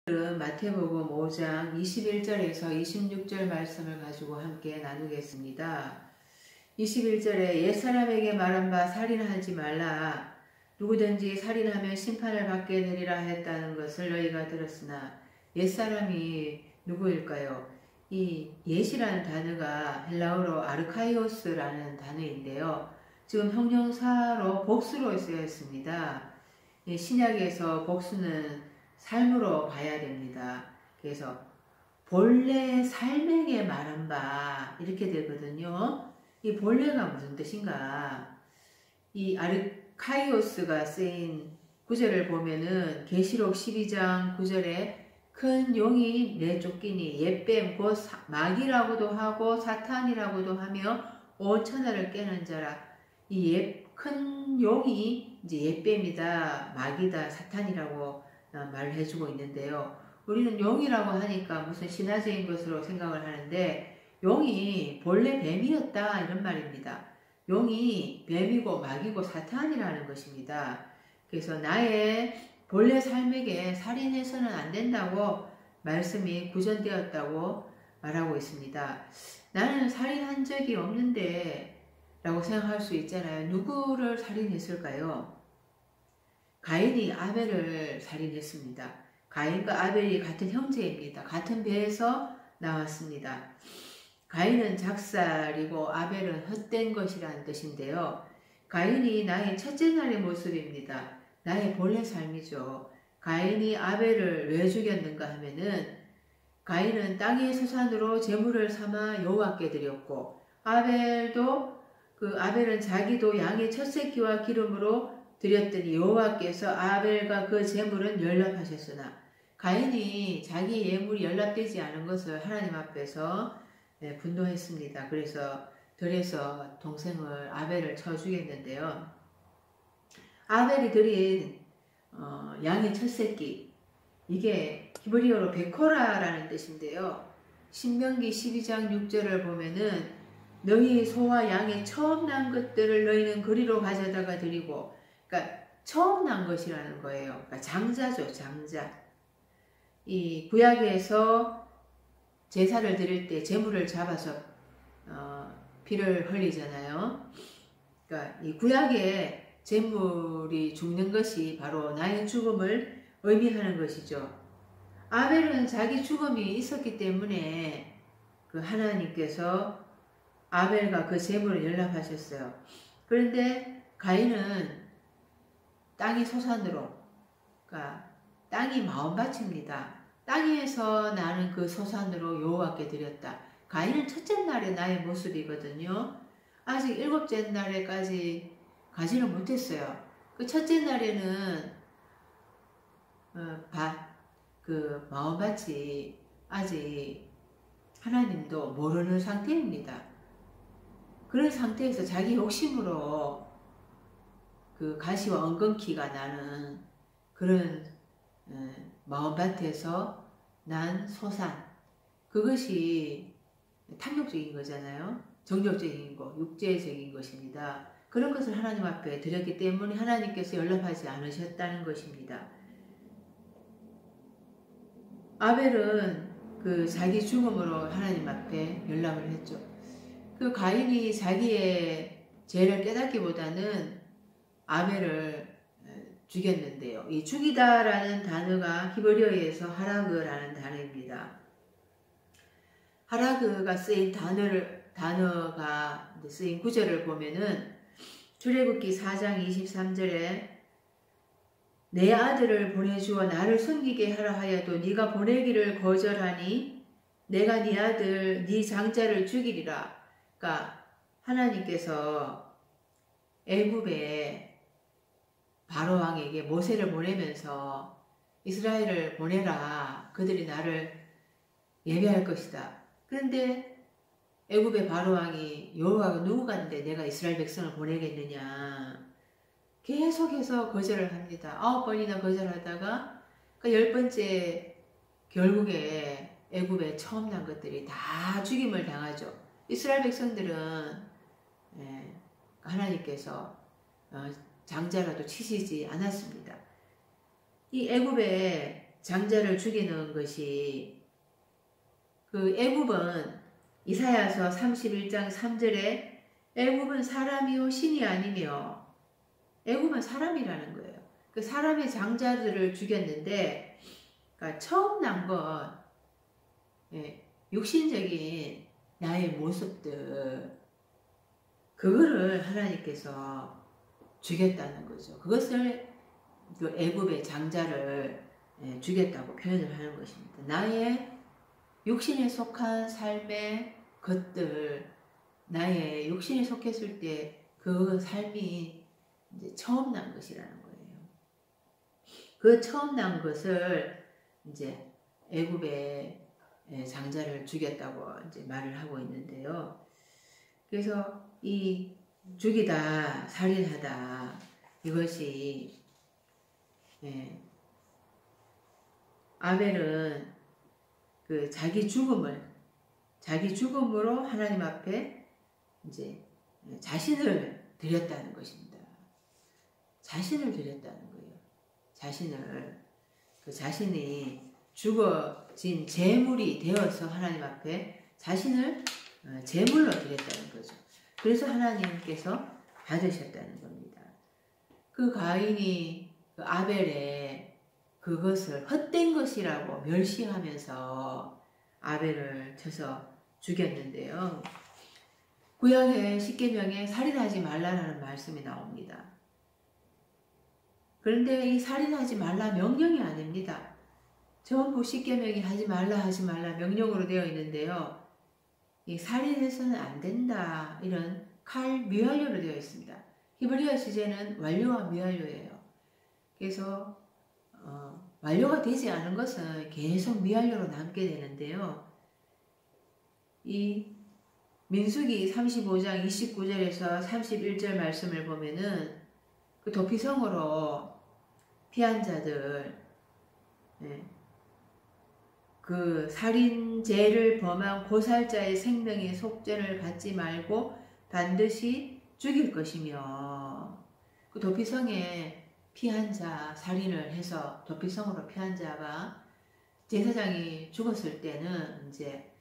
오늘은 마태복음 5장 21절에서 26절 말씀을 가지고 함께 나누겠습니다. 21절에 옛사람에게 말한 바 살인하지 말라. 누구든지 살인하면 심판을 받게 되리라 했다는 것을 너희가 들었으나 옛사람이 누구일까요? 이 옛이라는 단어가 헬라어로 아르카이오스라는 단어인데요. 지금 형용사로 복수로 쓰였습니다. 신약에서 복수는 삶으로 봐야 됩니다. 그래서 본래 삶에게 말한 바 이렇게 되거든요. 이 본래가 무슨 뜻인가? 이 아르카이오스가 쓰인 구절을 보면은 계시록 12장 9절에 큰 용이 내쫓기니 옛뱀 곧 마귀라고도 하고 사탄이라고도 하며 온 천하를 깨는 자라. 이 큰 용이 이제 옛뱀이다, 마귀다, 사탄이라고 말을 해주고 있는데요. 우리는 용이라고 하니까 무슨 신화적인 것으로 생각을 하는데 용이 본래 뱀이었다 이런 말입니다. 용이 뱀이고 마귀고 사탄이라는 것입니다. 그래서 나의 본래 삶에게 살인해서는 안 된다고 말씀이 구전되었다고 말하고 있습니다. 나는 살인한 적이 없는데 라고 생각할 수 있잖아요. 누구를 살인했을까요? 가인이 아벨을 살인했습니다. 가인과 아벨이 같은 형제입니다. 같은 배에서 나왔습니다. 가인은 작살이고 아벨은 헛된 것이라는 뜻인데요. 가인이 나의 첫째 날의 모습입니다. 나의 본래 삶이죠. 가인이 아벨을 왜 죽였는가 하면은 가인은 땅의 소산으로 제물을 삼아 여호와께 드렸고 아벨은 자기도 양의 첫 새끼와 기름으로 드렸더니 여호와께서 아벨과 그 제물은 연락하셨으나 가인이 자기 예물이 연락되지 않은 것을 하나님 앞에서 분노했습니다. 그래서 들에서 동생을 아벨을 쳐 죽였는데요. 아벨이 드린 양의 첫 새끼, 이게 히브리어로 베코라라는 뜻인데요. 신명기 12장 6절을 보면은 너희 소와 양의 처음 난 것들을 너희는 그리로 가져다가 드리고, 그러니까 처음 난 것이라는 거예요. 그러니까 장자죠, 장자. 이 구약에서 제사를 드릴 때 제물을 잡아서 피를 흘리잖아요. 그러니까 이 구약의 제물이 죽는 것이 바로 나의 죽음을 의미하는 것이죠. 아벨은 자기 죽음이 있었기 때문에 그 하나님께서 아벨과 그 제물을 연락하셨어요. 그런데 가인은 땅의 소산으로, 그러니까 땅이 마음밭입니다. 땅에서 나는 그 소산으로 여호와께 드렸다. 가인은 첫째 날에 나의 모습이거든요. 아직 일곱째 날에까지 가지는 못했어요. 그 첫째 날에는 그 마음밭이 아직 하나님도 모르는 상태입니다. 그런 상태에서 자기 욕심으로 그 가시와 엉겅퀴가 나는 그런 마음밭에서 난 소산, 그것이 탐욕적인 거잖아요. 정욕적인 거, 육체적인 것입니다. 그런 것을 하나님 앞에 드렸기 때문에 하나님께서 연락하지 않으셨다는 것입니다. 아벨은 그 자기 죽음으로 하나님 앞에 연락을 했죠. 그 가인이 자기의 죄를 깨닫기보다는 아벨을 죽였는데요. 이 죽이다라는 단어가 히브리어에서 하라그라는 단어입니다. 하라그가 쓰인 단어가 쓰인 구절을 보면은 출애굽기 4장 23절에 내 아들을 보내주어 나를 섬기게 하라 하여도 네가 보내기를 거절하니 내가 네 아들 네 장자를 죽이리라. 그러니까 하나님께서 애굽의 바로 왕에게 모세를 보내면서 이스라엘을 보내라. 그들이 나를 예배할 것이다. 그런데 애굽의 바로 왕이 여호와가 누구간데 내가 이스라엘 백성을 보내겠느냐. 계속해서 거절을 합니다. 9번이나 거절하다가 그 10번째 결국에 애굽에 처음 난 것들이 다 죽임을 당하죠. 이스라엘 백성들은 하나님께서 장자라도 치시지 않았습니다. 이 애굽에 장자를 죽이는 것이 그 애굽은 이사야서 31장 3절에 애굽은 사람이요 신이 아니며 애굽은 사람이라는 거예요. 그 사람의 장자들을 죽였는데 그러니까 처음 난 건 육신적인 나의 모습들 그거를 하나님께서 죽였다는 거죠. 그것을 그 애굽의 장자를 죽였다고 표현을 하는 것입니다. 나의 육신에 속한 삶의 것들, 나의 육신에 속했을 때 그 삶이 이제 처음 난 것이라는 거예요. 그 처음 난 것을 이제 애굽의 장자를 죽였다고 이제 말을 하고 있는데요. 그래서 이 죽이다, 살인하다 이것이 아벨은 그 자기 죽음으로 하나님 앞에 이제 자신을 드렸다는 것입니다. 자신을 드렸다는 거예요. 자신이 죽어진 제물이 되어서 하나님 앞에 자신을 제물로 드렸다는 거죠. 그래서 하나님께서 받으셨다는 겁니다. 그 가인이 그 아벨의 그것을 헛된 것이라고 멸시하면서 아벨을 쳐서 죽였는데요. 구약의 십계명에 살인하지 말라라는 말씀이 나옵니다. 그런데 이 살인하지 말라 명령이 아닙니다. 전부 십계명이 하지 말라 명령으로 되어 있는데요. 이 살인해서는 안 된다 이런 칼 미완료로 되어 있습니다. 히브리어 시제는 완료와 미완료예요. 그래서 완료가 되지 않은 것은 계속 미완료로 남게 되는데요. 이 민수기 35장 29절에서 31절 말씀을 보면은 그 도피성으로 피한 자들, 그 살인죄를 범한 고살자의 생명의 속죄를 받지 말고 반드시 죽일 것이며, 그 도피성에 피한 자, 살인을 해서 도피성으로 피한 자가 제사장이 죽었을 때는 이제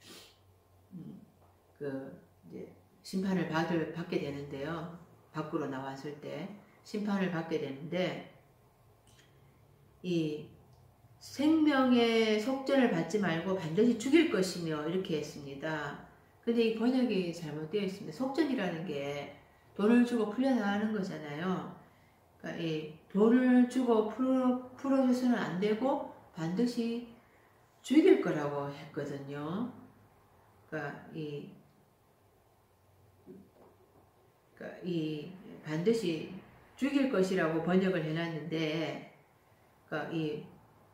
이제 심판을 받게 되는데요. 밖으로 나왔을 때 심판을 받게 되는데, 이 생명의 속죄를 받지 말고 반드시 죽일 것이며 이렇게 했습니다. 근데 이 번역이 잘못되어 있습니다. 속전이라는 게 돈을 주고 풀려나가는 거잖아요. 그러니까 이 돈을 주고 풀어줘서는 안 되고 반드시 죽일 거라고 했거든요. 그러니까 이 반드시 죽일 것이라고 번역을 해놨는데, 그러니까 이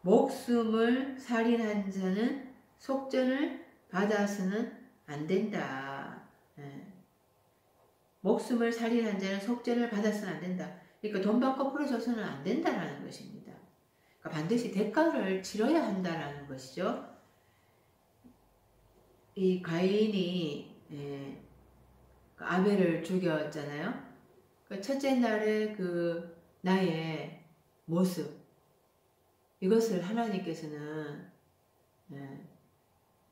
목숨을 살인한 자는 속전을 받아서는 안 된다. 목숨을 살인한 자는 속전을 받아서는 안 된다. 그러니까 돈 받고 풀어줘서는 안 된다라는 것입니다. 그러니까 반드시 대가를 치러야 한다라는 것이죠. 이 가인이 아벨을 죽였잖아요. 그 첫째 날에 그 나의 모습, 이것을 하나님께서는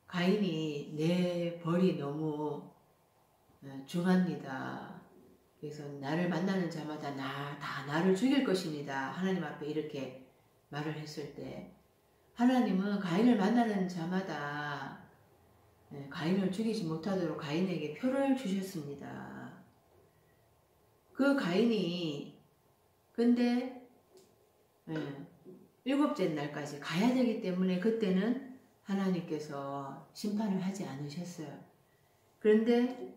가인이 내 벌이 너무 중합니다. 그래서 나를 만나는 자마다 다 나를 죽일 것입니다. 하나님 앞에 이렇게 말을 했을 때 하나님은 가인을 만나는 자마다 가인을 죽이지 못하도록 가인에게 표를 주셨습니다. 그 가인이 근데 일곱째 날까지 가야 되기 때문에 그때는 하나님께서 심판을 하지 않으셨어요. 그런데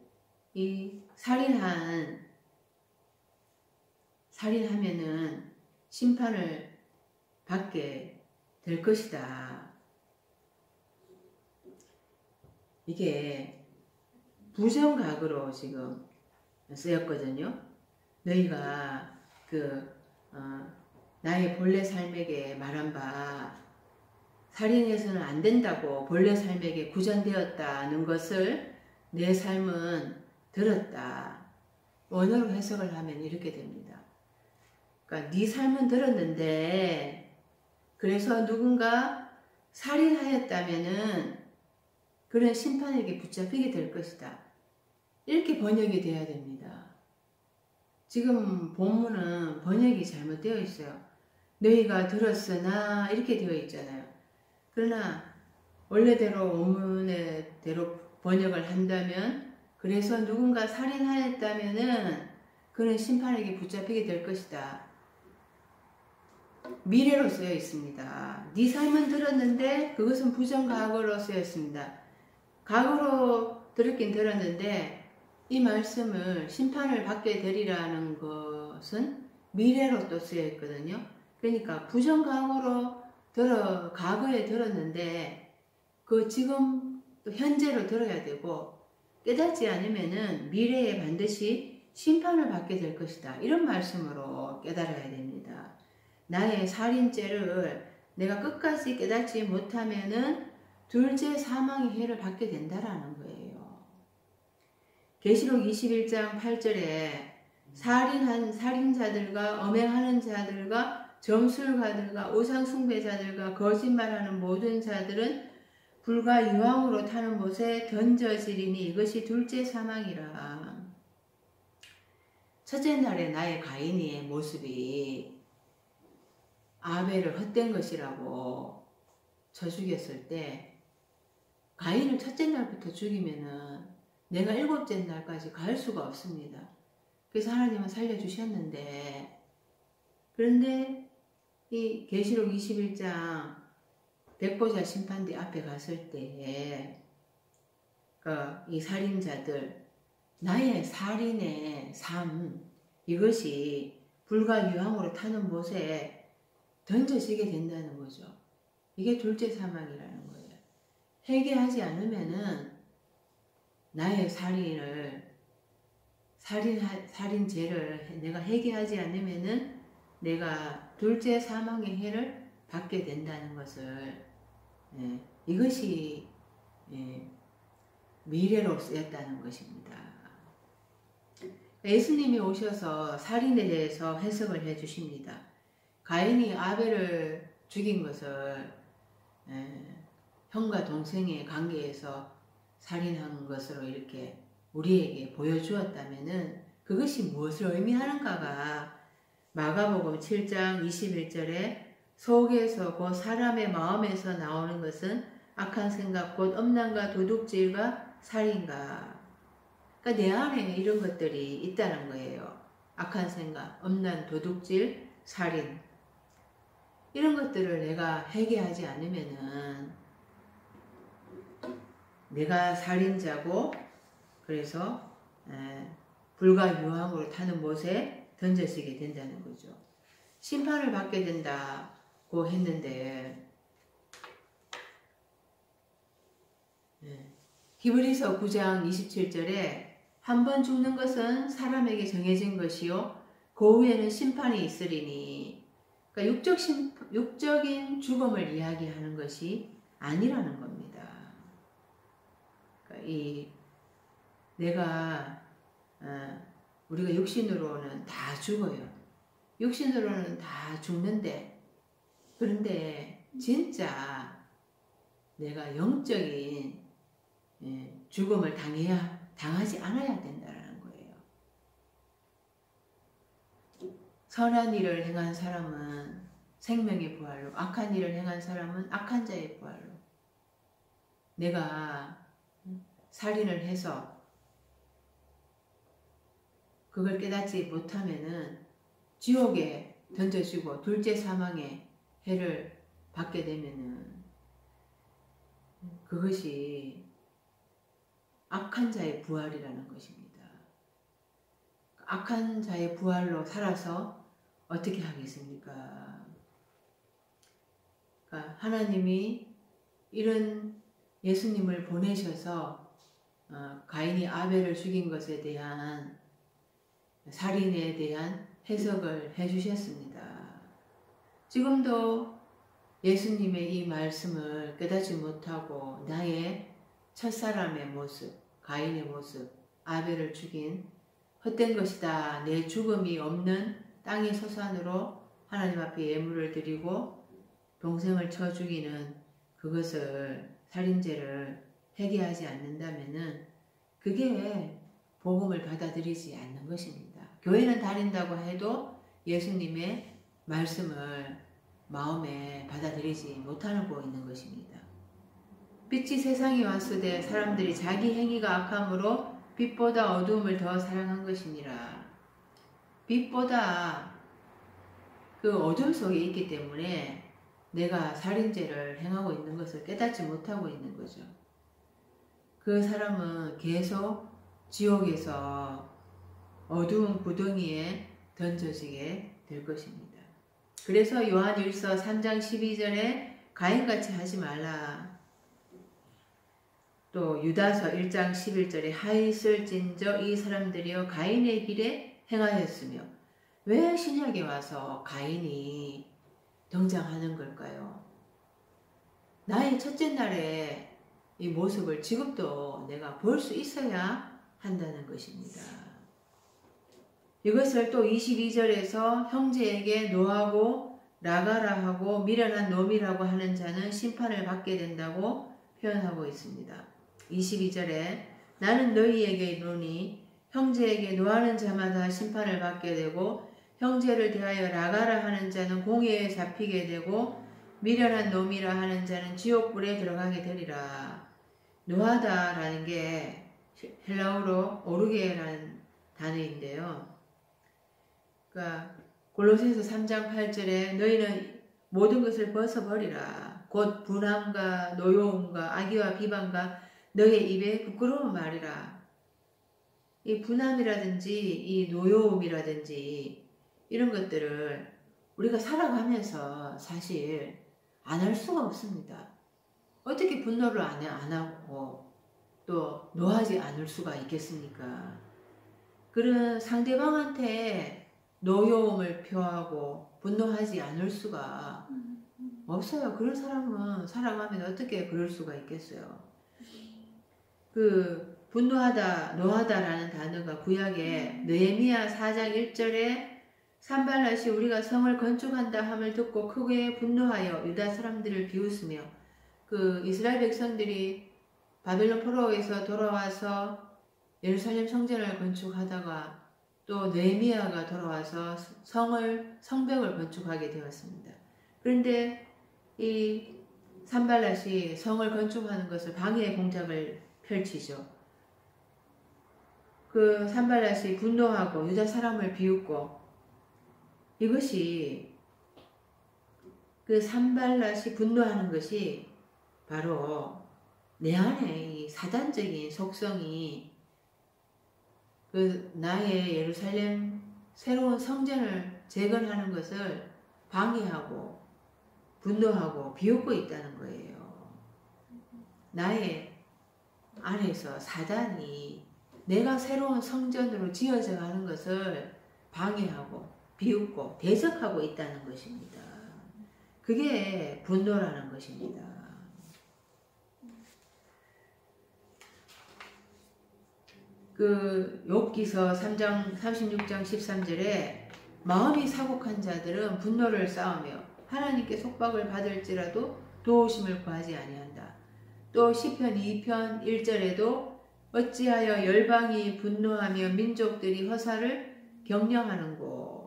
이 살인하면은 심판을 받게 될 것이다. 이게 부정각으로 지금 쓰였거든요. 너희가 나의 본래 삶에게 말한 바 살인해서는 안 된다고 본래 삶에게 구전되었다는 것을 내 삶은 들었다. 원어로 해석을 하면 이렇게 됩니다. 그러니까 네 삶은 들었는데 그래서 누군가 살인하였다면은 그런 심판에게 붙잡히게 될 것이다. 이렇게 번역이 돼야 됩니다. 지금 본문은 번역이 잘못되어 있어요. 너희가 들었으나 이렇게 되어 있잖아요. 그러나 원래대로 원문대로 번역을 한다면 그래서 누군가 살인하였다면은 그는 심판에게 붙잡히게 될 것이다. 미래로 쓰여 있습니다. 네 삶은 들었는데 그것은 부정과거로 쓰였습니다. 과거로 들었긴 들었는데 이 말씀을 심판을 받게 되리라는 것은 미래로 또 쓰여 있거든요. 그러니까 부정과거로 과거에 들었는데 그 지금 또 현재로 들어야 되고 깨닫지 않으면은 미래에 반드시 심판을 받게 될 것이다. 이런 말씀으로 깨달아야 됩니다. 나의 살인죄를 내가 끝까지 깨닫지 못하면은 둘째 사망의 해를 받게 된다라는 거예요. 계시록 21장 8절에 살인한 살인자들과 엄행하는 자들과 점술가들과 우상숭배자들과 거짓말하는 모든 자들은 불과 유황으로 타는 못에 던져지리니 이것이 둘째 사망이라. 첫째 날에 나의 가인의 모습이 아벨을 헛된 것이라고 쳐 죽였을 때 가인을 첫째 날부터 죽이면은 내가 일곱째 날까지 갈 수가 없습니다. 그래서 하나님은 살려주셨는데 그런데 이 계시록 21장 백보자 심판대 앞에 갔을 때 이 살인자들 나의 살인의 삶 이것이 불과 유황으로 타는 못에 던져지게 된다는 거죠. 이게 둘째 사망이라는 거예요. 회개하지 않으면은 나의 살인죄를 내가 회개하지 않으면은 내가 둘째 사망의 해를 받게 된다는 것을 이것이 미래로 쓰였다는 것입니다. 예수님이 오셔서 살인에 대해서 해석을 해 주십니다. 가인이 아벨을 죽인 것을 형과 동생의 관계에서 살인한 것으로 이렇게 우리에게 보여주었다면은 그것이 무엇을 의미하는가가 마가복음 7장 21절에 속에서 곧 사람의 마음에서 나오는 것은 악한 생각 곧 음란과 도둑질과 살인가. 그러니까 내 안에 이런 것들이 있다는 거예요. 악한 생각, 음란, 도둑질, 살인 이런 것들을 내가 회개하지 않으면은 내가 살인자고 그래서 불과 유황으로 타는 못에 던져지게 된다는 거죠. 심판을 받게 된다고 했는데 히브리서 9장 27절에 한 번 죽는 것은 사람에게 정해진 것이요 그 후에는 심판이 있으리니 그러니까 육적인 죽음을 이야기하는 것이 아니라는 겁니다. 우리가 육신으로는 다 죽어요. 육신으로는 다 죽는데 그런데 진짜 내가 영적인 죽음을 당하지 않아야 된다는 거예요. 선한 일을 행한 사람은 생명의 부활로, 악한 일을 행한 사람은 악한 자의 부활로. 내가 살인을 해서 그걸 깨닫지 못하면은 지옥에 던져지고 둘째 사망의 해를 받게 되면은 그것이 악한 자의 부활이라는 것입니다. 악한 자의 부활로 살아서 어떻게 하겠습니까? 그러니까 하나님이 이런 예수님을 보내셔서 가인이 아벨을 죽인 것에 대한 살인에 대한 해석을 해주셨습니다. 지금도 예수님의 이 말씀을 깨닫지 못하고 나의 첫사람의 모습, 가인의 모습, 아벨을 죽인 헛된 것이다. 내 죽음이 없는 땅의 소산으로 하나님 앞에 예물을 드리고 동생을 쳐 죽이는 그것을 살인죄를 회개하지 않는다면은 그게 복음을 받아들이지 않는 것입니다. 교회는 다닌다고 해도 예수님의 말씀을 마음에 받아들이지 못하고 있는 것입니다. 빛이 세상에 왔으되 사람들이 자기 행위가 악함으로 빛보다 어두움을 더 사랑한 것이니라. 빛보다 그 어둠 속에 있기 때문에 내가 살인죄를 행하고 있는 것을 깨닫지 못하고 있는 거죠. 그 사람은 계속 지옥에서 어두운 구덩이에 던져지게 될 것입니다. 그래서 요한일서 3장 12절에 가인같이 하지 말라. 또 유다서 1장 11절에 하있을진저 이 사람들이여 가인의 길에 행하였으며. 왜 신약에 와서 가인이 등장하는 걸까요? 나의 첫째 날에 이 모습을 지금도 내가 볼 수 있어야 한다는 것입니다. 이것을 또 22절에서 형제에게 노하고 나가라 하고 미련한 놈이라고 하는 자는 심판을 받게 된다고 표현하고 있습니다. 22절에 나는 너희에게 이르노니 형제에게 노하는 자마다 심판을 받게 되고 형제를 대하여 나가라 하는 자는 공회에 잡히게 되고 미련한 놈이라 하는 자는 지옥불에 들어가게 되리라. 노하다라는 게 헬라어로 오르게라는 단어인데요. 그러니까 골로새서 3장 8절에 너희는 모든 것을 벗어버리라. 곧 분함과 노여움과 악의와 비방과 너의 입에 부끄러운 말이라. 이 분함이라든지 이 노여움이라든지 이런 것들을 우리가 살아가면서 사실 안 할 수가 없습니다. 어떻게 분노를 안 하고 또 노하지 않을 수가 있겠습니까? 그런 상대방한테 노여움을 표하고 분노하지 않을 수가 없어요. 그런 사람은 살아가면 어떻게 그럴 수가 있겠어요? 그 분노하다, 노하다라는 단어가 구약에 느헤미야 4장 1절에 산발랏이 우리가 성을 건축한다 함을 듣고 크게 분노하여 유다 사람들을 비웃으며 그 이스라엘 백성들이 바벨론 포로에서 돌아와서 예루살렘 성전을 건축하다가 또 느헤미야가 돌아와서 성벽을 건축하게 되었습니다. 그런데 이 산발랏이 성을 건축하는 것을 방해 공작을 펼치죠. 그 산발랏이 분노하고 유다 사람을 비웃고 이것이 그 산발랏이 분노하는 것이 바로 내 안에 이 사단적인 속성이 그 나의 예루살렘 새로운 성전을 재건하는 것을 방해하고 분노하고 비웃고 있다는 거예요. 나의 안에서 사단이 내가 새로운 성전으로 지어져 가는 것을 방해하고 비웃고 대적하고 있다는 것입니다. 그게 분노라는 것입니다. 그 욥기서 3장 36장 13절에 마음이 사곡한 자들은 분노를 쌓으며 하나님께 속박을 받을지라도 도우심을 구하지 아니한다. 또 시편 2편 1절에도 어찌하여 열방이 분노하며 민족들이 허사를 경영하는고.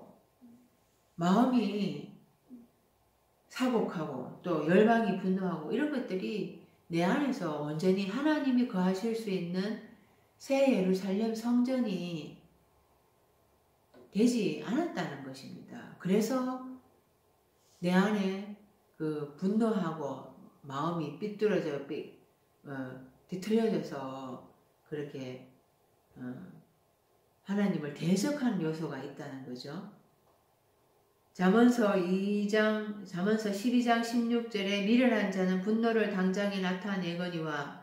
마음이 사곡하고 또 열방이 분노하고 이런 것들이 내 안에서 온전히 하나님이 거하실 수 있는 새 예루살렘 성전이 되지 않았다는 것입니다. 그래서 내 안에 그 분노하고 마음이 삐뚤어져 뒤틀려져서 그렇게 하나님을 대적하는 요소가 있다는 거죠. 잠언서 12장 16절에 미련한 자는 분노를 당장에 나타내거니와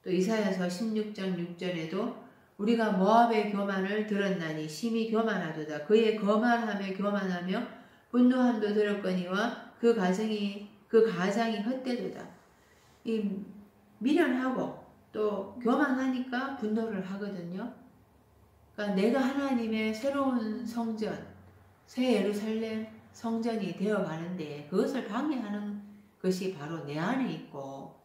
또 이사야서 16장 6절에도 우리가 모압의 교만을 들었나니 심히 교만하도다. 그의 거만하며 교만하며 분노함도 들었거니와 그 가장이 헛되도다. 이 미련하고 또 교만하니까 분노를 하거든요. 그러니까 내가 하나님의 새로운 성전, 새 예루살렘 성전이 되어가는데 그것을 방해하는 그것이 바로 내 안에 있고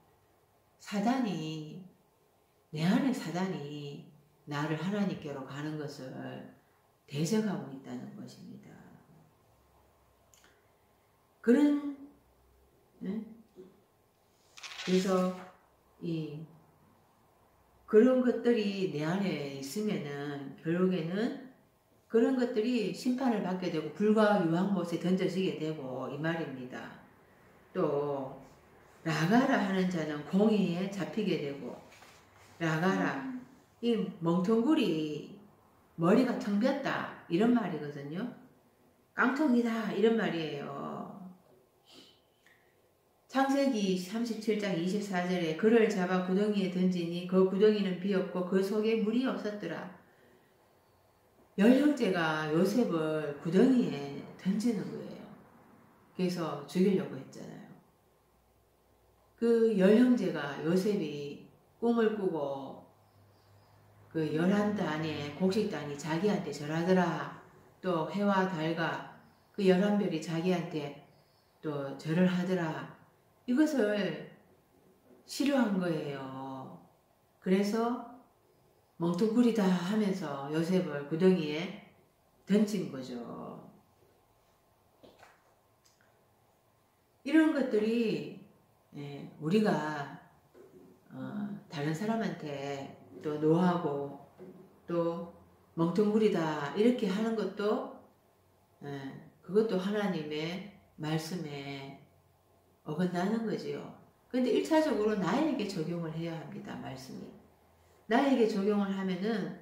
내 안에 사단이 나를 하나님께로 가는 것을 대적하고 있다는 것입니다. 그래서 그런 것들이 내 안에 있으면은 결국에는 그런 것들이 심판을 받게 되고 불과 유황못에 던져지게 되고 이 말입니다. 또 나가라 하는 자는 공의에 잡히게 되고 나가라 이 멍텅구리 머리가 텅 볐다 이런 말이거든요. 깡통이다 이런 말이에요. 창세기 37장 24절에 그를 잡아 구덩이에 던지니 그 구덩이는 비었고 그 속에 물이 없었더라. 열 형제가 요셉을 구덩이에 던지는 거예요. 그래서 죽이려고 했잖아요. 그 열 형제가 요셉이 꿈을 꾸고 그 11단의 곡식단이 자기한테 절하더라. 또 해와 달과 그 11별이 자기한테 또 절을 하더라. 이것을 싫어한 거예요. 그래서 멍텅구리다 하면서 요셉을 구덩이에 던진 거죠. 이런 것들이 우리가 다른 사람한테 또 노하고 또 멍텅구리다 이렇게 하는 것도 그것도 하나님의 말씀에 어긋나는 거지요. 근데 1차적으로 나에게 적용을 해야 합니다. 말씀이. 나에게 적용을 하면은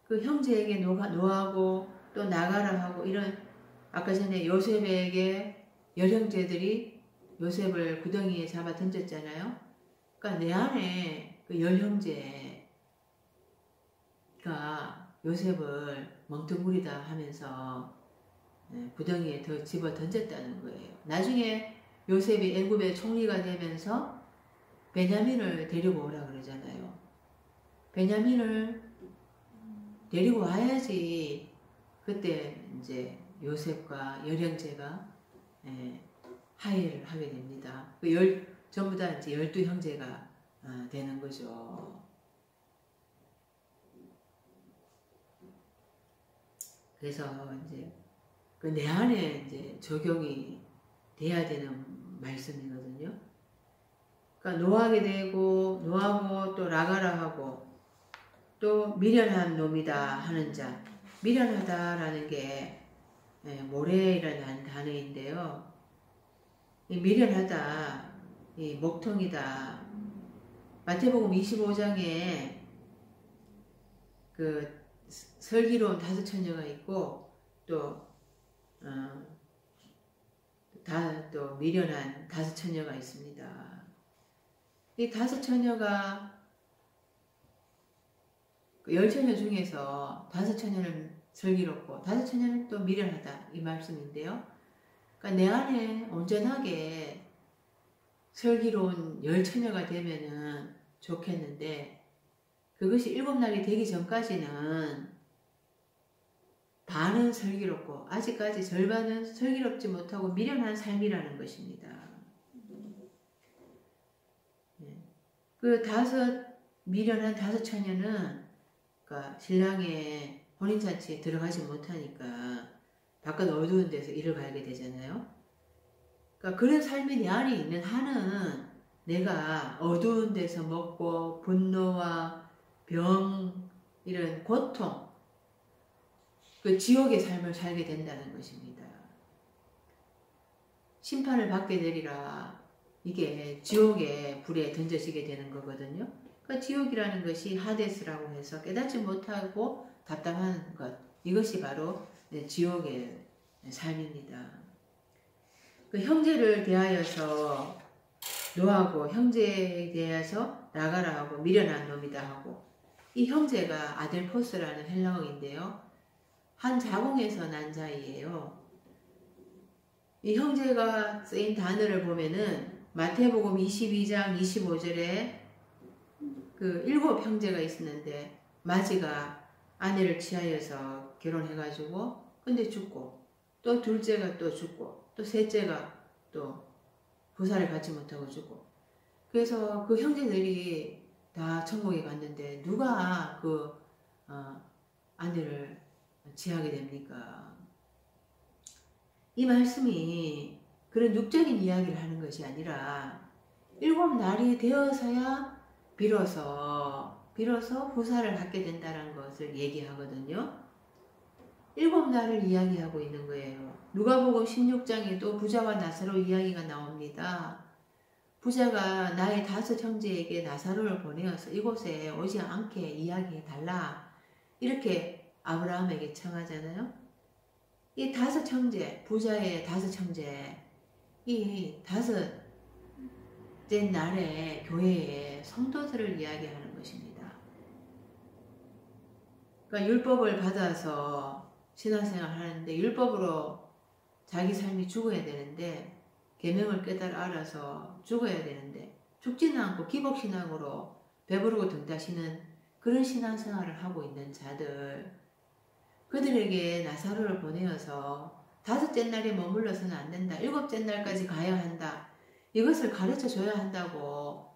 그 형제에게 노하고 또 나가라 하고 이런 아까 전에 요셉에게 열 형제들이 요셉을 구덩이에 잡아 던졌잖아요. 그러니까 내 안에 그 열 형제가 요셉을 멍텅구리다 하면서 구덩이에 더 집어 던졌다는 거예요. 나중에 요셉이 애굽의 총리가 되면서 베냐민을 데리고 오라 그러잖아요. 베냐민을 데리고 와야지 그때 이제 요셉과 열 형제가 화해를 하게 됩니다. 전부 다 이제 12형제가 되는 거죠. 그래서 이제 그 내 안에 이제 적용이 돼야 되는 말씀이거든요. 그러니까 노하고 또 나가라 하고 또 미련한 놈이다 하는 자. 미련하다라는 게 모래라는 단어인데요. 이 미련하다, 이 목통이다. 마태복음 25장에 그 슬기로운 5처녀가 있고 또 미련한 5처녀가 있습니다. 이 5처녀가 10처녀 중에서 5처녀는 슬기롭고 5처녀는 또 미련하다 이 말씀인데요. 그러니까 내 안에 온전하게 슬기로운 10처녀가 되면은 좋겠는데 그것이 7날이 되기 전까지는 반은 슬기롭고 아직까지 절반은 슬기롭지 못하고 미련한 삶이라는 것입니다. 그 미련한 5처녀는 그러니까 신랑의 혼인잔치에 들어가지 못하니까 바깥 어두운 데서 일을 가게 되잖아요. 그러니까 그런 삶이 내 안에 있는 한은 내가 어두운 데서 먹고 분노와 병 이런 고통 그 지옥의 삶을 살게 된다는 것입니다. 심판을 받게 되리라. 이게 지옥의 불에 던져지게 되는 거거든요. 그러니까 지옥이라는 것이 하데스라고 해서 깨닫지 못하고 답답한 것. 이것이 바로 지옥의 삶입니다. 그 형제를 대하여서 노하고 형제에 대해서 나가라 하고 미련한 놈이다 하고 이 형제가 아델포스라는 헬라어인데요. 한 자궁에서 난 자이에요. 이 형제가 쓰인 단어를 보면은 마태복음 22장 25절에 그 7 형제가 있었는데 마지가 아내를 취하여서 결혼해가지고 근데 죽고 또 둘째가 또 죽고 또 셋째가 또 부사를 갖지 못하고 죽고. 그래서 그 형제들이 다 천국에 갔는데 누가 그 아내를 취하게 됩니까? 이 말씀이 그런 육적인 이야기를 하는 것이 아니라 7날이 되어서야 비로소 부사를 갖게 된다는 것을 얘기하거든요. 7날을 이야기하고 있는 거예요. 누가복음 16장에도 부자와 나사로 이야기가 나옵니다. 부자가 나의 5 형제에게 나사로를 보내어서 이곳에 오지 않게 이야기해달라. 이렇게 아브라함에게 청하잖아요. 이 5 형제, 부자의 5 형제, 이 5째 날에 교회의 성도들을 이야기하는 것입니다. 그러니까 율법을 받아서 신앙생활 하는데 율법으로 자기 삶이 죽어야 되는데 계명을 깨달아 알아서 죽어야 되는데 죽지는 않고 기복신앙으로 배부르고 등다시는 그런 신앙생활을 하고 있는 자들, 그들에게 나사로를 보내어서 5째 날에 머물러서는 안 된다. 7째 날까지 가야 한다. 이것을 가르쳐 줘야 한다고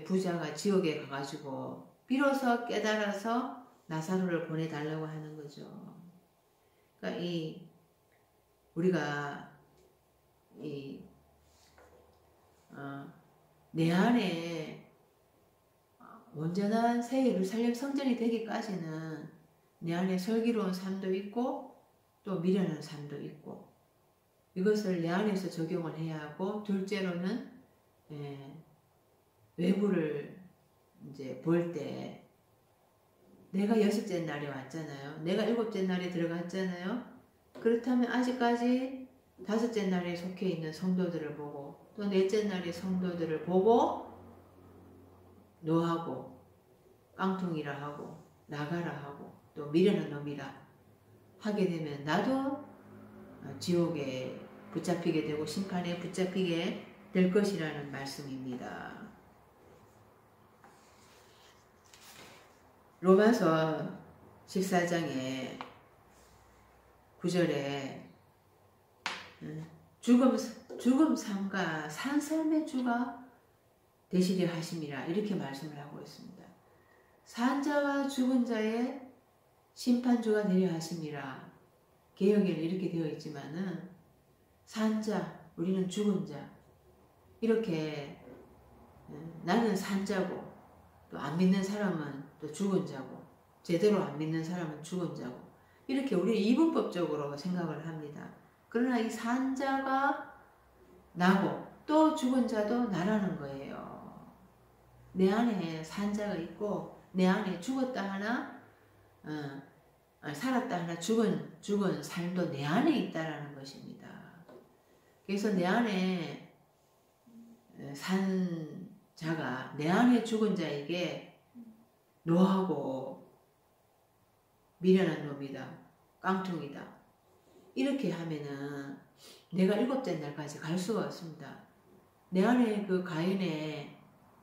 부자가 지옥에 가가지고 비로소 깨달아서 나사로를 보내달라고 하는 거죠. 그러니까 우리가 내 안에 온전한 새 예루살렘 성전이 되기까지는 내 안에 슬기로운 삶도 있고 또 미련한 삶도 있고 이것을 내 안에서 적용을 해야 하고, 둘째로는 외부를 이제 볼 때 내가 6째 날에 왔잖아요. 내가 7째 날에 들어갔잖아요. 그렇다면 아직까지 5째 날에 속해 있는 성도들을 보고 또 4째 날의 성도들을 보고 노하고 깡통이라 하고 나가라 하고 또 미련한 놈이라 하게 되면 나도 지옥에 붙잡히게 되고 심판에 붙잡히게 될 것이라는 말씀입니다. 로마서 14장에 9절에 죽음 삶과 산 삶의 주가 되시려 하심이라 이렇게 말씀을 하고 있습니다. 산 자와 죽은 자의 심판주가 되려 하심이라. 개역에는 이렇게 되어 있지만은 산 자, 우리는 죽은 자, 이렇게 나는 산 자고 또 안 믿는 사람은 또 죽은 자고 제대로 안 믿는 사람은 죽은 자고 이렇게 우리 이분법적으로 생각을 합니다. 그러나 이 산 자가 나고 또 죽은 자도 나라는 거예요. 내 안에 산 자가 있고 내 안에 죽었다 하나 살았다 하나 죽은 삶도 내 안에 있다라는 것입니다. 그래서 내 안에 산 자가 내 안에 죽은 자에게 노하고 미련한 놈이다, 깡통이다 이렇게 하면은 내가 7째 날까지 갈 수가 없습니다. 내 안에 그 가인의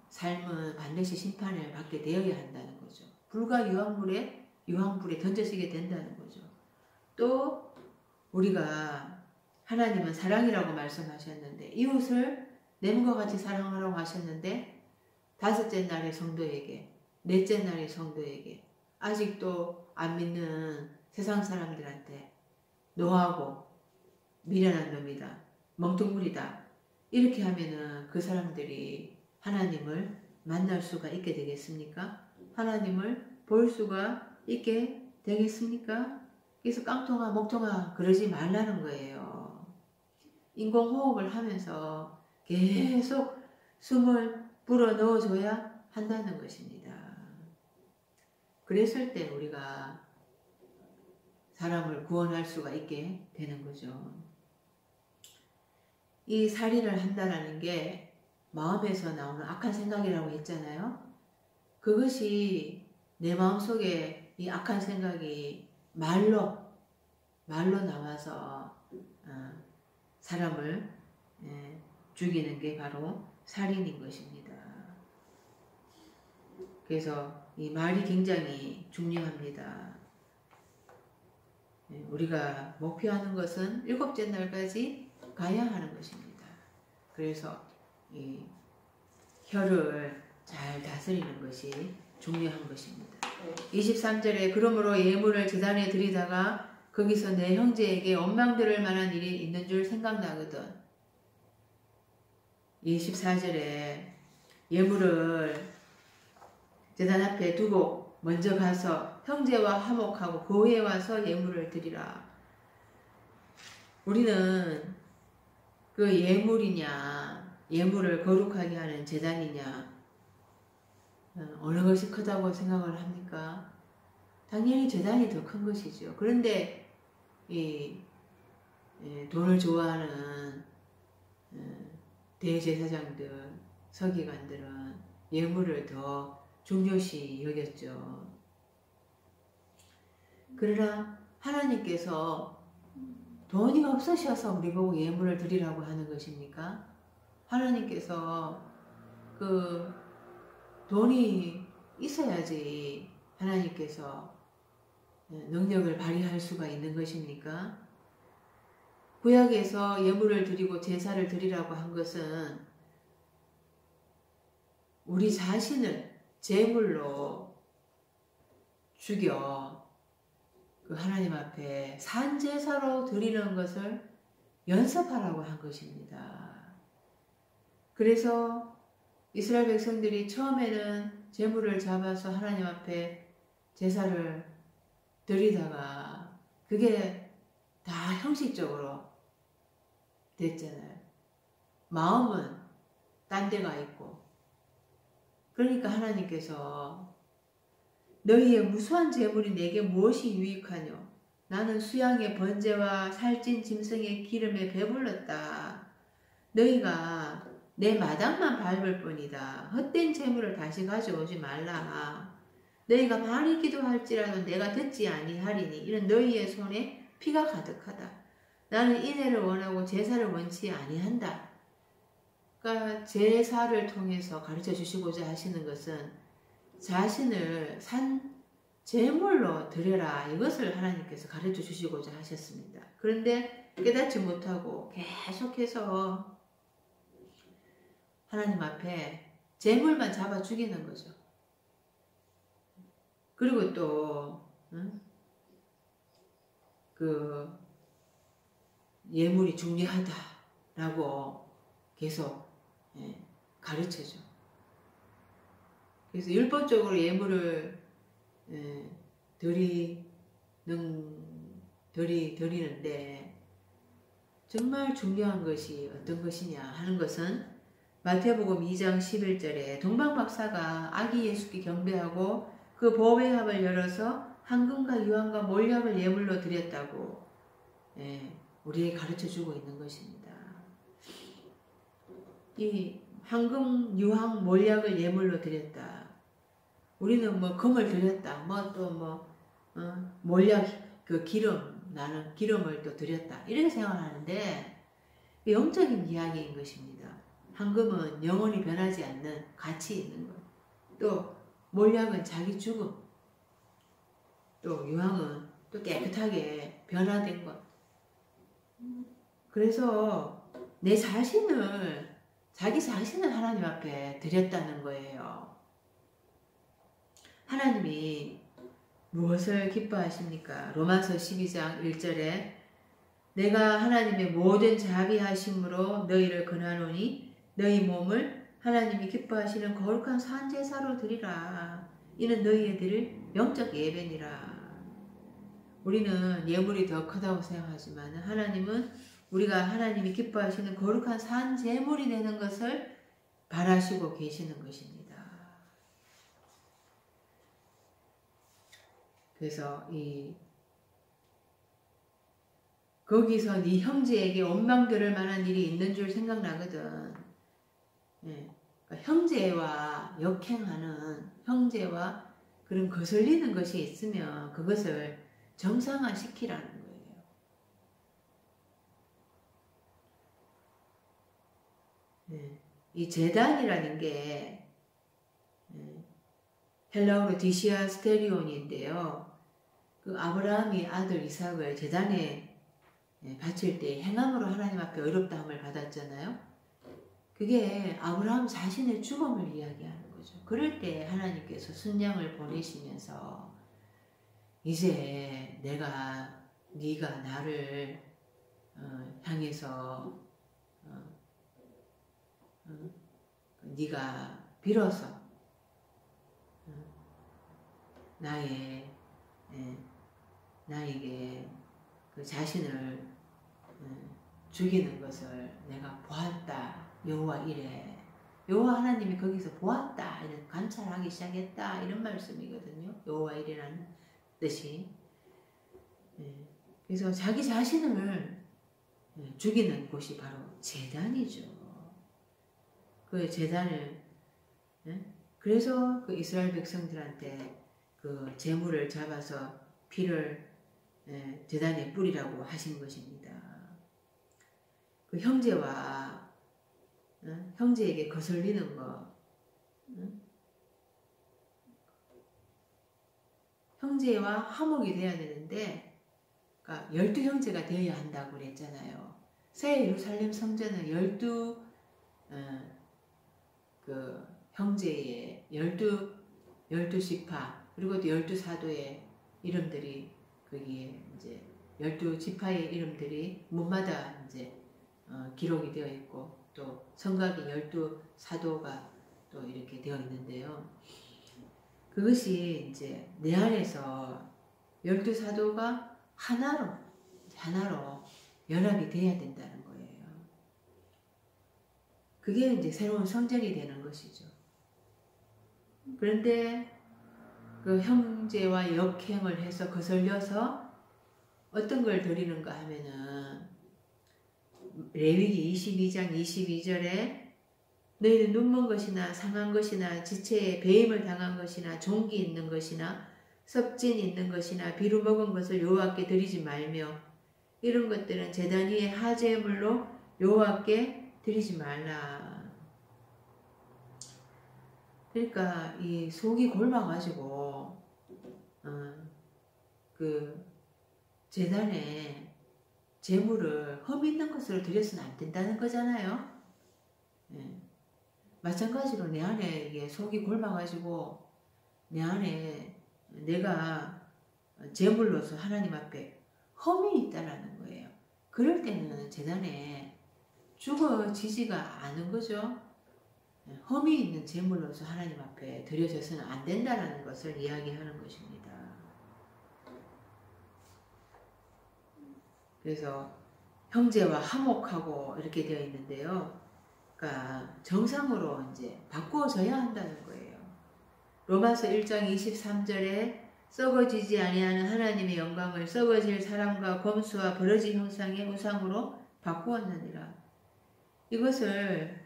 삶은 반드시 심판을 받게 되어야 한다는 거죠. 불과 유황불에 던져지게 된다는 거죠. 또 우리가 하나님은 사랑이라고 말씀하셨는데 이웃을 내 몸과 같이 사랑하라고 하셨는데 5째 날의 성도에게 4째 날의 성도에게 아직도 안 믿는 세상 사람들한테 노하고 미련한 놈이다, 멍텅구리다 이렇게 하면은 그 사람들이 하나님을 만날 수가 있게 되겠습니까? 하나님을 볼 수가 있게 되겠습니까? 그래서 깡통아 목통아 그러지 말라는 거예요. 인공호흡을 하면서 계속 숨을 불어넣어줘야 한다는 것입니다. 그랬을 때 우리가 사람을 구원할 수가 있게 되는 거죠. 이 살인을 한다는 게 마음에서 나오는 악한 생각이라고 했잖아요. 그것이 내 마음속에 이 악한 생각이 말로 나와서 사람을 죽이는 게 바로 살인인 것입니다. 그래서 이 말이 굉장히 중요합니다. 우리가 목표하는 것은 7째 날까지 가야 하는 것입니다. 그래서 이 혀를 잘 다스리는 것이 중요한 것입니다. 23절에 그러므로 예물을 제단에 드리다가 거기서 내 형제에게 원망들을 만한 일이 있는 줄 생각나거든. 24절에 예물을 제단 앞에 두고 먼저 가서 형제와 화목하고 고해 와서 예물을 드리라. 우리는 그 예물이냐, 예물을 거룩하게 하는 제단이냐, 어느 것이 크다고 생각을 합니까? 당연히 제단이 더 큰 것이죠. 그런데 돈을 좋아하는 대제사장들, 서기관들은 예물을 더 중요시 여겼죠. 그러나 하나님께서 돈이 없으셔서 우리 보고 예물을 드리라고 하는 것입니까? 하나님께서 그 돈이 있어야지 하나님께서 능력을 발휘할 수가 있는 것입니까? 구약에서 예물을 드리고 제사를 드리라고 한 것은 우리 자신을 제물로 죽여 그 하나님 앞에 산제사로 드리는 것을 연습하라고 한 것입니다. 그래서 이스라엘 백성들이 처음에는 제물을 잡아서 하나님 앞에 제사를 드리다가 그게 다 형식적으로 됐잖아요. 마음은 딴 데가 있고. 그러니까 하나님께서 너희의 무수한 제물이 내게 무엇이 유익하뇨? 나는 수양의 번제와 살찐 짐승의 기름에 배불렀다. 너희가 내 마당만 밟을 뿐이다. 헛된 제물을 다시 가져오지 말라. 너희가 많이 기도할지라도 내가 듣지 아니하리니 이는 너희의 손에 피가 가득하다. 나는 인애를 원하고 제사를 원치 아니한다. 그러니까 제사를 통해서 가르쳐 주시고자 하시는 것은 자신을 산 제물로 드려라. 이것을 하나님께서 가르쳐 주시고자 하셨습니다. 그런데 깨닫지 못하고 계속해서 하나님 앞에 제물만 잡아 죽이는 거죠. 그리고 또 그 예물이 중요하다라고 계속 가르쳐줘. 그래서 율법적으로 예물을 드리는데 정말 중요한 것이 어떤 것이냐 하는 것은 마태복음 2장 11절에 동방박사가 아기 예수께 경배하고 그 보배합을 열어서 황금과 유황과 몰약을 예물로 드렸다고 우리에게 가르쳐주고 있는 것입니다. 이 황금, 유황, 몰약을 예물로 드렸다. 우리는 뭐 금을 드렸다. 몰약, 그 기름, 나는 기름을 또 드렸다. 이렇게 생각하는데 영적인 이야기인 것입니다. 황금은 영원히 변하지 않는 가치 있는 것. 또 몰약은 자기 죽음. 또 유황은 또 깨끗하게 변화된 것. 그래서 내 자신을 자기 자신을 하나님 앞에 드렸다는 거예요. 하나님이 무엇을 기뻐하십니까? 로마서 12장 1절에 내가 하나님의 모든 자비하심으로 너희를 권하노니 너희 몸을 하나님이 기뻐하시는 거룩한 산제사로 드리라. 이는 너희의 드릴 영적 예배니라. 우리는 예물이 더 크다고 생각하지만 하나님은 우리가 하나님이 기뻐하시는 거룩한 산제물이 되는 것을 바라시고 계시는 것입니다. 그래서 거기서 네 형제에게 원망들을 만한 일이 있는 줄 생각나거든. 그러니까 형제와 역행하는 형제와 그런 거슬리는 것이 있으면 그것을 정상화시키라는 거예요. 이 제단이라는 게 헬라어로 디시아스테리온인데요. 그 아브라함이 아들 이삭을 제단에 바칠 때 행함으로 하나님 앞에 의롭다함을 받았잖아요. 그게 아브라함 자신의 죽음을 이야기하는 거죠. 그럴 때 하나님께서 순양을 보내시면서 이제 네가 나를 향해서 네가 빌어서 나에게 그 자신을 죽이는 것을 내가 보았다. 여호와 이래. 여호와 하나님이 거기서 보았다. 이런 관찰하기 시작했다. 이런 말씀이거든요. 여호와 이래라는 뜻이. 그래서 자기 자신을 죽이는 곳이 바로 제단이죠. 그 제단을 그래서 그 이스라엘 백성들한테 그 제물을 잡아서 피를 제단에 뿌리라고 하신 것입니다. 그 형제에게 거슬리는 거, 형제와 화목이 되어야 되는데, 그러니까 12형제가 되어야 한다고 그랬잖아요. 새 예루살렘 성전은 12그 형제의 12지파 그리고 또 12사도의 이름들이 거기에 이제 12지파의 이름들이 문마다 이제 기록이 되어 있고 또 성곽이 12사도가 또 이렇게 되어 있는데요. 그것이 이제 내 안에서 12사도가 하나로 연합이 돼야 된다는 거예요. 그게 이제 새로운 성전이 되는 것이죠. 그런데 그 형제와 역행을 해서 거슬려서 어떤 걸 드리는가 하면은 레위기 22장 22절에 너희는 눈먼 것이나 상한 것이나 지체에 배임을 당한 것이나 종기 있는 것이나 섭진 있는 것이나 비루 먹은 것을 여호와께 드리지 말며 이런 것들은 제단 위에 화제물로 여호와께 드리지 말라. 그러니까 이 속이 골마가지고 그 제단에 제물을 흠 있는 것으로 드려서는 안 된다는 거잖아요. 마찬가지로 내 안에 이게 속이 골마가지고 내 안에 내가 제물로서 하나님 앞에 흠이 있다라는 거예요. 그럴 때는 제단에 죽어지지가 않은 거죠. 흠이 있는 제물로서 하나님 앞에 드려져서는 안 된다는 것을 이야기하는 것입니다. 그래서 형제와 화목하고 이렇게 되어 있는데요. 그러니까 정상으로 이제 바꾸어져야 한다는 거예요. 로마서 1장 23절에 썩어지지 아니하는 하나님의 영광을 썩어질 사람과 검수와 버러지 형상의 우상으로 바꾸었느니라. 이것을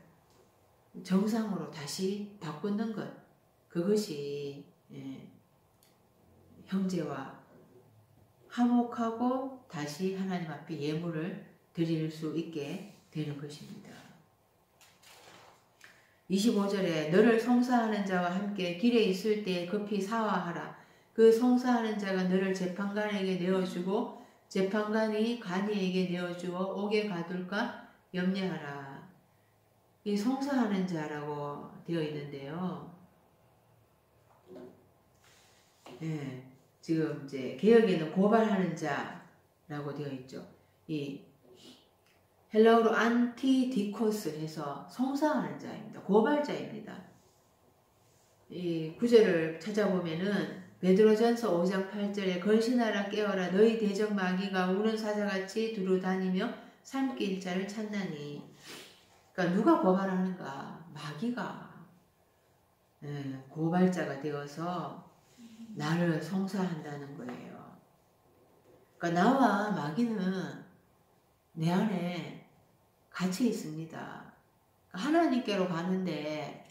정상으로 다시 바꾸는 것, 그것이 형제와 화목하고 다시 하나님 앞에 예물을 드릴 수 있게 되는 것입니다. 25절에 너를 송사하는 자와 함께 길에 있을 때 급히 사화하라. 그 송사하는 자가 너를 재판관에게 내어주고 재판관이 관이에게 내어주어 옥에 가둘까 염려하라. 이 송사하는 자라고 되어 있는데요. 지금 이제 개역에는 고발하는 자라고 되어 있죠. 이 헬라어로 안티디코스 해서 송사하는 자입니다. 고발자입니다. 이 구절을 찾아보면은 베드로전서 5장 8절에 걸신하라 깨어라 너희 대적 마귀가 우는 사자같이 두루 다니며 삼킬 자를 찾나니. 그러니까 누가 고발하는가? 마귀가 고발자가 되어서 나를 송사한다는 거예요. 그러니까 나와 마귀는 내 안에 같이 있습니다. 하나님께로 가는데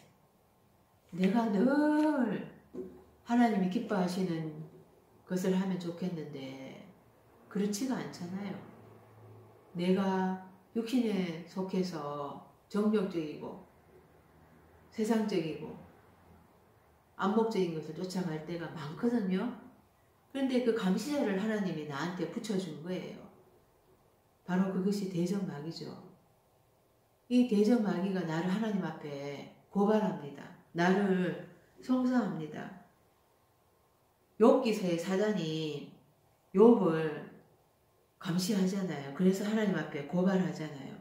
내가 늘 하나님이 기뻐하시는 것을 하면 좋겠는데 그렇지가 않잖아요. 내가 육신에 속해서 정욕적이고 세상적이고 안목적인 것을 쫓아갈 때가 많거든요. 그런데 그 감시자를 하나님이 나한테 붙여준 거예요. 바로 그것이 대적마귀죠. 이 대적마귀가 나를 하나님 앞에 고발합니다. 나를 송사합니다. 욥기서에 사단이 욥을 감시하잖아요. 그래서 하나님 앞에 고발하잖아요.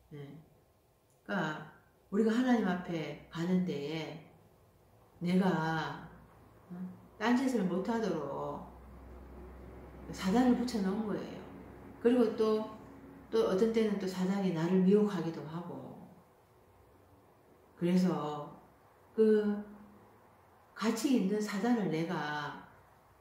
네. 그러니까 우리가 하나님 앞에 가는데 내가 딴짓을 못하도록 사단을 붙여놓은 거예요. 그리고 또 어떤 때는 또 사단이 나를 미혹하기도 하고, 그래서 그 같이 있는 사단을 내가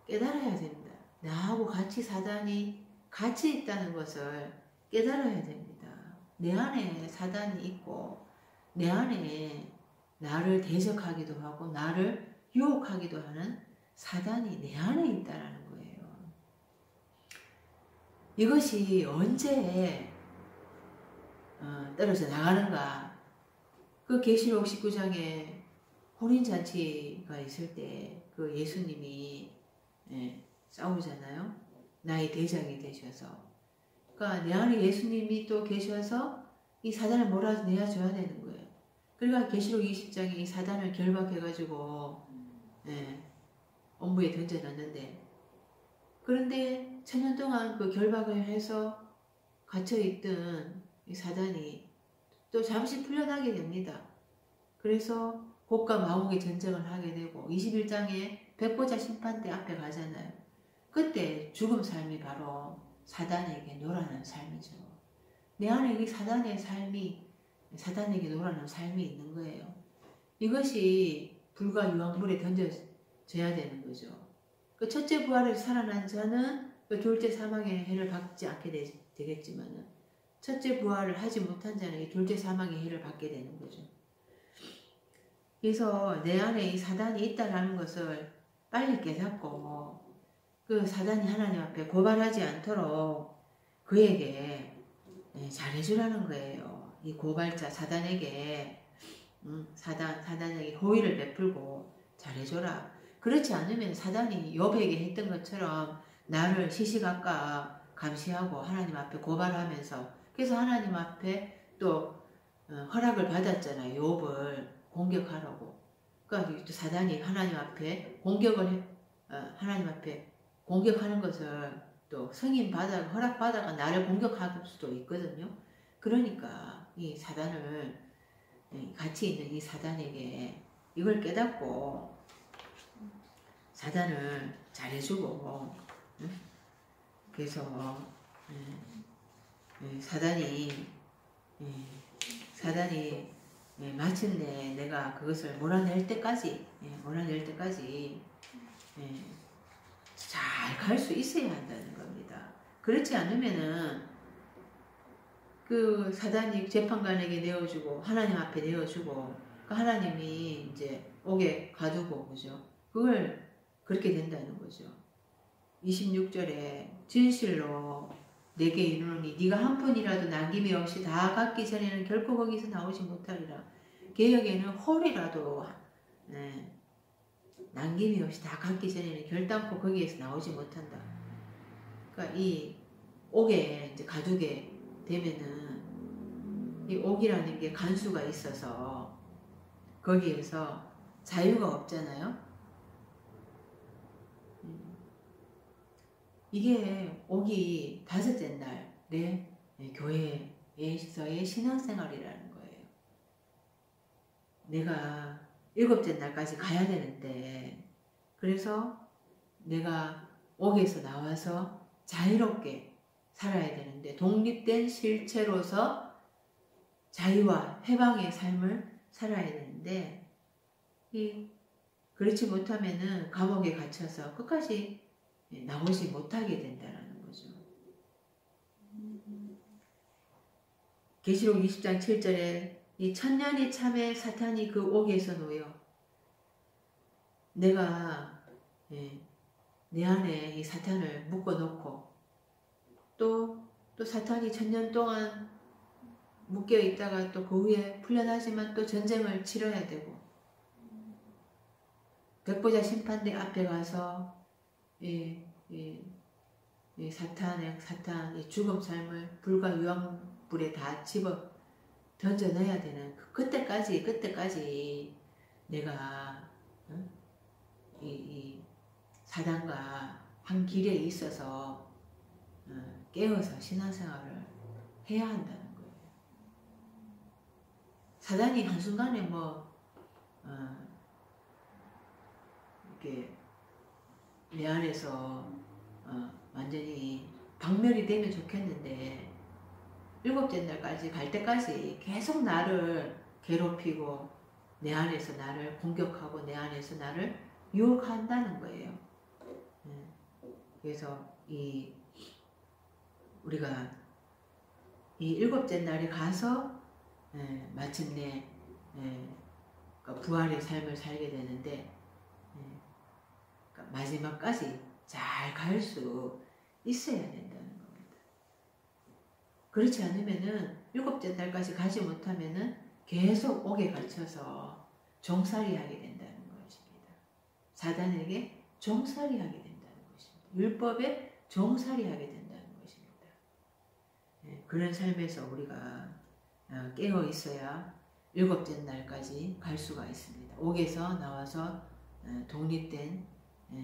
깨달아야 됩니다. 나하고 같이 사단이 같이 있다는 것을 깨달아야 됩니다. 내 안에 사단이 있고 내 안에 나를 대적하기도 하고 나를 유혹하기도 하는 사단이 내 안에 있다는 거예요. 이것이 언제 떨어져 나가는가? 그 계시록 19장에 혼인잔치가 있을 때 그 예수님이 싸우잖아요. 나의 대장이 되셔서. 그러니까 내 안에 예수님이 또 계셔서 이 사단을 몰아내줘야 되는 거예요. 그러니까 계시록 20장에 이 사단을 결박해가지고 엄부에 던져놨는데, 그런데 천년 동안 그 결박을 해서 갇혀있던 이 사단이 또 잠시 풀려나게 됩니다. 그래서 곡과 마곡의 전쟁을 하게 되고 21장에 백보자 심판대 앞에 가잖아요. 그때 죽음 삶이 바로 사단에게 놀아난 삶이죠. 내 안에 이 사단의 삶이, 사단에게 놀아난 삶이 있는 거예요. 이것이 불과 유황불에 던져져야 되는 거죠. 그 첫째 부활에서 살아난 자는 그 둘째 사망의 해를 받지 않게 되겠지만, 첫째 부활을 하지 못한 자는 이 둘째 사망의 해를 받게 되는 거죠. 그래서 내 안에 이 사단이 있다는 것을 빨리 깨닫고 그 사단이 하나님 앞에 고발하지 않도록 그에게 잘해주라는 거예요. 이 고발자 사단에게 사단에게 호의를 베풀고 잘해줘라. 그렇지 않으면 사단이 욥에게 했던 것처럼 나를 시시각각 감시하고 하나님 앞에 고발하면서, 그래서 하나님 앞에 또 허락을 받았잖아요. 욥을 공격하라고. 그러니까 또 사단이 하나님 앞에 하나님 앞에 공격하는 것을 또 허락 받아가 나를 공격할 수도 있거든요. 그러니까 이 사단을, 같이 있는 이 사단에게 이걸 깨닫고 사단을 잘해주고, 그래서 사단이 마침내 내가 그것을 몰아낼 때까지 잘 갈 수 있어야 한다는 겁니다. 그렇지 않으면은 그 사단이 재판관에게 내어주고 하나님 앞에 내어주고 그 하나님이 이제 옥에 가두고, 그죠? 그걸 그렇게 된다는 거죠. 26절에 진실로 내게 이르노니 네가 한 푼이라도 남김이 없이 다 갚기 전에는 결코 거기서 나오지 못하리라. 개역에는 홀이라도 남김이 없이 다 갚기 전에는 결단코 거기에서 나오지 못한다. 그러니까 이 옥에 이제 가두게 되면은 이 옥이라는 게 간수가 있어서 거기에서 자유가 없잖아요. 이게 옥이 다섯째 날에 교회에서의 신앙생활이라는 거예요. 내가 일곱째 날까지 가야 되는데, 그래서 내가 옥에서 나와서 자유롭게 살아야 되는데, 독립된 실체로서 자유와 해방의 삶을 살아야 되는데, 그렇지 못하면은 감옥에 갇혀서 끝까지 나오지 못하게 된다는 거죠. 계시록 20장 7절에 이 천년이 참에 사탄이 그 옥에서 놓여 내가 내 안에 이 사탄을 묶어놓고 또 사탄이 천년 동안 묶여 있다가 또 그 후에 풀려나지만 또 전쟁을 치러야 되고, 백보자 심판대 앞에 가서 사탄의 죽음 삶을 불과 유황불에 다 집어 던져내야 되는 그때까지 내가 이 사단과 한 길에 있어서 깨어서 신앙생활을 해야 한다는 거예요. 사단이 한순간에 이렇게 내 안에서 완전히 박멸이 되면 좋겠는데 일곱째 날까지 갈 때까지 계속 나를 괴롭히고 내 안에서 나를 공격하고 내 안에서 나를 유혹한다는 거예요. 그래서 우리가 이 일곱째 날에 가서 마침내 부활의 삶을 살게 되는데 마지막까지 잘 갈 수 있어야 된다는 겁니다. 그렇지 않으면은 일곱째 날까지 가지 못하면은 계속 옥에 갇혀서 종살이 하게 된다는 것입니다. 사단에게 종살이 하게 된다는 것입니다. 율법에 종살이 하게 된다는 것입니다. 그런 삶에서 우리가 깨어 있어야 일곱째 날까지 갈 수가 있습니다. 옥에서 나와서 독립된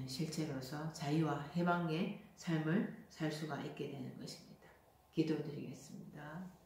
실체로서 자유와 해방의 삶을 살 수가 있게 되는 것입니다. 기도드리겠습니다.